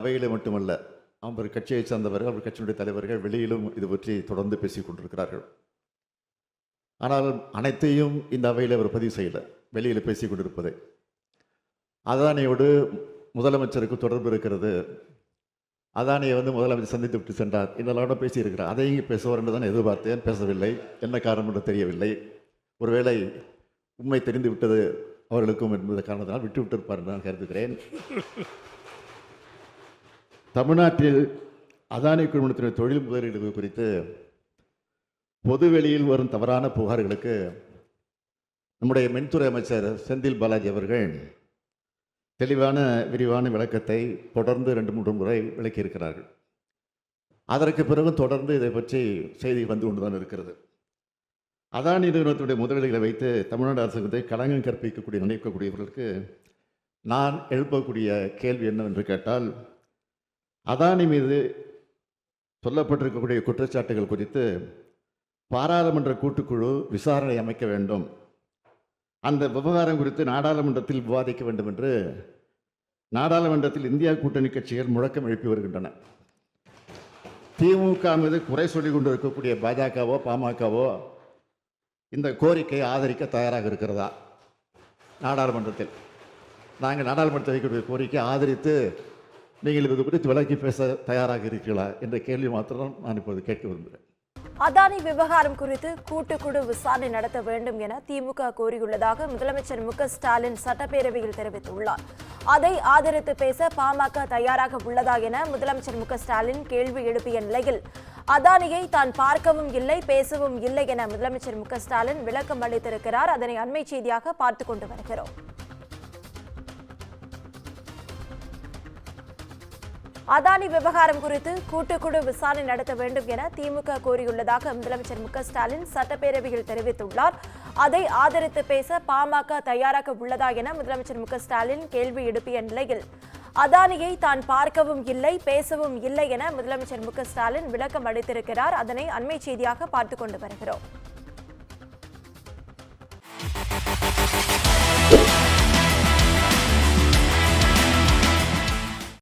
அவையில் மட்டுமல்ல, அவர் கட்சியை சார்ந்தவர்கள், அவர் கட்சியினுடைய தலைவர்கள் வெளியிலும் இது பற்றி தொடர்ந்து பேசிக் கொண்டிருக்கிறார்கள். ஆனால் அனைத்தையும் இந்த அவையில் அவர் பதிவு செய்யலை, வெளியில் பேசிக் கொண்டிருப்பதை. அதானியோடு முதலமைச்சருக்கு தொடர்பு இருக்கிறது, அதானியை முதலமைச்சர் சந்தித்து விட்டு சென்றார் இதெல்லாம் பேசியிருக்கிறார். அதையும் பேசுவார் என்று தான் எதிர்பார்த்தேன். பேசவில்லை. என்ன காரணம் என்று தெரியவில்லை. ஒருவேளை உண்மை தெரிந்து விட்டது அவர்களுக்கும் என்பது காரணத்தினால் விட்டுவிட்டிருப்பார் என்று நான் கருதுகிறேன். தமிழ்நாட்டில் அதானி குழுமத்தினுடைய தொழில் முதலீடுகள் குறித்து பொதுவெளியில் வரும் தவறான புகார்களுக்கு நம்முடைய மின்துறை அமைச்சர் செந்தில் பாலாஜி அவர்கள் தெளிவான விரிவான விளக்கத்தை தொடர்ந்து 2-3 முறை விளக்கியிருக்கிறார்கள். அதற்கு பிறகு தொடர்ந்து இதை பற்றி செய்தி வந்து கொண்டுதான் இருக்கிறது. அதானி நிறுவனத்துடைய முதலீடுகளை வைத்து தமிழ்நாடு அரசுக்கு களங்கம் கற்பிக்கக்கூடிய நினைக்கக்கூடியவர்களுக்கு நான் எழுப்பக்கூடிய கேள்வி என்னவென்று கேட்டால், அதானி மீது சொல்லப்பட்டிருக்கக்கூடிய குற்றச்சாட்டுகள் குறித்து பாராளுமன்ற கூட்டுக்குழு விசாரணை அமைக்க வேண்டும், அந்த விவகாரம் குறித்து நாடாளுமன்றத்தில் விவாதிக்க வேண்டும் என்று நாடாளுமன்றத்தில் இந்தியா கூட்டணி கட்சிகள் முழக்கம் எழுப்பி வருகின்றன. திமுக மீது குறை சொல்லிக் கொண்டிருக்கக்கூடிய பாஜகவோ பாமகவோ இந்த கோரிக்கையை ஆதரிக்க தயாராக இருக்கிறதா? நாடாளுமன்றத்தில் நாங்கள் நாடாளுமன்றத்தில் வைக்கக்கூடிய கோரிக்கையை ஆதரித்து நீங்கள் இது குறித்து விளக்கி பேச தயாராக இருக்கிறீர்களா என்ற கேள்வி மாத்திரம் நான் இப்போது கேட்க விரும்புகிறேன். அதானி விவகாரம் குறித்து கூட்டுக்குழு விசாரணை நடத்த வேண்டும் என திமுக கோரியுள்ளதாக முதலமைச்சர் மு க ஸ்டாலின் சட்டப்பேரவையில் தெரிவித்துள்ளார். அதை ஆதரித்து பேச பாமக தயாராக உள்ளதா என முதலமைச்சர் மு க ஸ்டாலின் கேள்வி எழுப்பிய நிலையில் அதானியை தான் பார்க்கவும் இல்லை, பேசவும் இல்லை என முதலமைச்சர் மு க ஸ்டாலின் விளக்கம் அளித்திருக்கிறார். அதனை அண்மை செய்தியாக பார்த்துக் கொண்டு வருகிறோம். அதானி விவகாரம் குறித்து கூட்டுக்குழு விசாரணை நடத்த வேண்டும் என திமுக கோரியுள்ளதாக முதலமைச்சர் மு க ஸ்டாலின் சட்டப்பேரவையில் தெரிவித்துள்ளார். அதை ஆதரித்து பேச பாமக தயாராக உள்ளதா என முதலமைச்சர் மு க ஸ்டாலின் கேள்வி எழுப்பிய நிலையில் அதானியை தான் பார்க்கவும் இல்லை, பேசவும் இல்லை என முதலமைச்சர் மு க ஸ்டாலின் விளக்கம் அளித்திருக்கிறார். அதனை அண்மை செய்தியாக பார்த்துக் கொண்டு வருகிறோம்.